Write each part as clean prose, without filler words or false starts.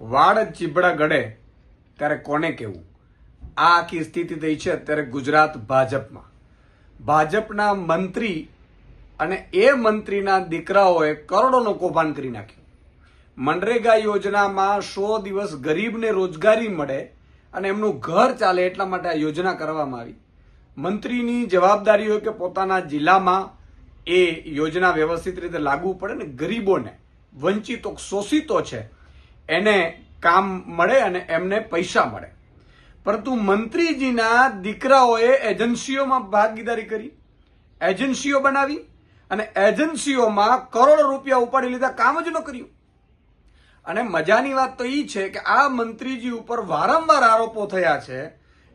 વાડ ચીબડા ગળે ત્યારે કોને કહેવું? આ આખી સ્થિતિ થઈ છે અત્યારે ગુજરાત ભાજપમાં. ભાજપના મંત્રી અને એ મંત્રીના દીકરાઓએ કરોડોનું કૌભાંડ કરી નાખ્યું. મનરેગા યોજનામાં 100 દિવસ ગરીબને રોજગારી મળે અને એમનું ઘર ચાલે એટલા માટે આ યોજના કરવામાં આવી. મંત્રીની જવાબદારી હોય કે પોતાના જિલ્લામાં એ યોજના વ્યવસ્થિત રીતે લાગુ પડે ને ગરીબોને, વંચિતો, શોષિતો છે એને કામ મળે અને એમને પૈસા મળે. પરંતુ મંત્રીજીના દીકરાઓએ એજન્સીઓમાં ભાગીદારી કરી, એજન્સીઓ બનાવી અને એજન્સીઓમાં કરોડો રૂપિયા ઉપાડી લીધા, કામ જ ન કર્યું. અને મજાની વાત તો એ છે કે આ મંત્રીજી ઉપર વારંવાર આરોપો થયા છે.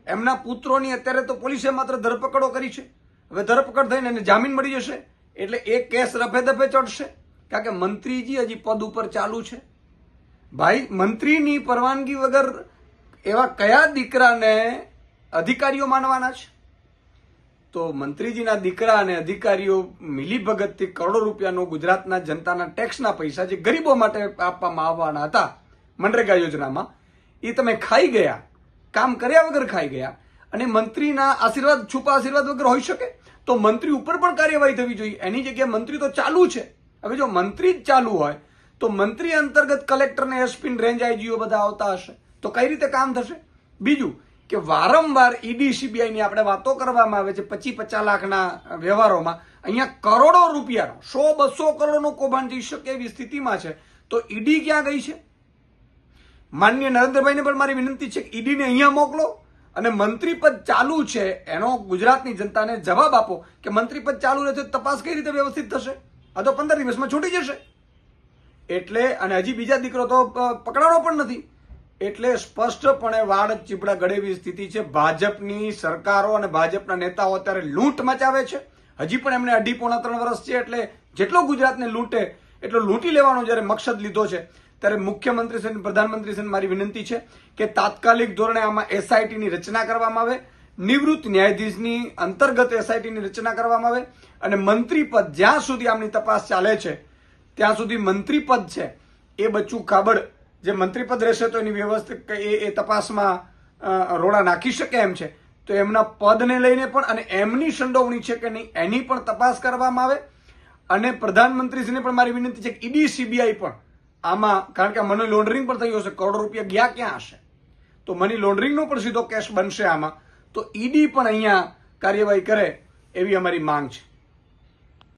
એમના પુત્રોની અત્યારે તો પોલીસે માત્ર ધરપકડો કરી છે. હવે ધરપકડ થઈને એને જામીન મળી જશે એટલે એ કેસ રફે દફે ચડશે, કારણ કે મંત્રીજી હજી પદ ઉપર ચાલુ છે. ભાઈ, મંત્રીની પરવાનગી વગર એવા કયા દીકરાને અધિકારીઓ માનવાના છે? તો મંત્રીજીના દીકરા અને અધિકારીઓ મિલીભગતથી કરોડો રૂપિયાનો ગુજરાતના જનતાના ટેક્સના પૈસા જે ગરીબો માટે આપવામાં આવવાના હતા મનરેગા યોજનામાં, એ તમે ખાઈ ગયા, કામ કર્યા વગર ખાઈ ગયા. અને મંત્રીના આશીર્વાદ, છુપા આશીર્વાદ વગર હોઈ શકે? તો મંત્રી ઉપર પણ કાર્યવાહી થવી જોઈએ. એની જગ્યાએ મંત્રી તો ચાલુ છે. હવે જો મંત્રી જ ચાલુ હોય તો મંત્રી અંતર્ગત કલેક્ટર ને એસપી રેન્જ આઈજીઓ બધા આવતા હશે તો કઈ રીતે કામ થશે? બીજું કે વારંવાર ઈડી સીબીઆઈ ની આપણે વાતો કરવામાં આવે છે 25-50 લાખના વ્યવહારોમાં, અહીંયા કરોડો રૂપિયાનો 100-200 કરોડનો કૌભાંડ જઈ શકે એવી સ્થિતિમાં છે. તો ઈડી ક્યાં ગઈ છે? માનનીય નરેન્દ્રભાઈને પણ મારી વિનંતી છે કે ઈડીને અહીંયા મોકલો અને મંત્રી પદ ચાલુ છે એનો ગુજરાતની જનતાને જવાબ આપો કે મંત્રી પદ ચાલુ રહે તો તપાસ કઈ રીતે વ્યવસ્થિત થશે? આ તો 15 દિવસમાં છૂટી જશે. એટલે અને હજી બીજા દીકરો તો પકડાણો પણ નથી. એટલે સ્પષ્ટપણે વાડ ચીબડા ગળેવી સ્થિતિ છે. ભાજપની સરકારો અને ભાજપના નેતાઓ અત્યારે લૂંટ મચાવે છે. હજી પણ એમને 2.5-3 વર્ષ છે એટલે જેટલો ગુજરાતને લૂંટે એટલો લૂંટી લેવાનો જયારે મકસદ લીધો છે, ત્યારે મુખ્યમંત્રી શ્રી, પ્રધાનમંત્રી શ્રી મારી વિનંતી છે કે તાત્કાલિક ધોરણે આમાં એસઆઈટીની રચના કરવામાં આવે, નિવૃત્ત ન્યાયાધીશની અંતર્ગત એસઆઈટીની રચના કરવામાં આવે અને મંત્રી પદ જ્યાં સુધી આમની તપાસ ચાલે છે ત્યાં સુધી મંત્રી પદ છે એ બચ્ચું કાબડ જે મંત્રી પદ રહેશે તો એની વ્યવસ્થિત એ તપાસમાં રોડા નાખી શકે એમ છે. તો એમના પદને લઈને પણ અને એમની સંડોવણી છે કે નહીં એની પણ તપાસ કરવામાં આવે. અને પ્રધાનમંત્રીશ્રીને પણ મારી વિનંતી છે કે ઈડી સીબીઆઈ પણ આમાં, કારણ કે મની લોન્ડરિંગ પણ થયું હશે, કરોડો રૂપિયા ગયા ક્યાં હશે, તો મની લોન્ડરિંગનો પણ સીધો કેસ બનશે આમાં. તો ઈડી પણ અહીંયા કાર્યવાહી કરે એવી અમારી માંગ છે.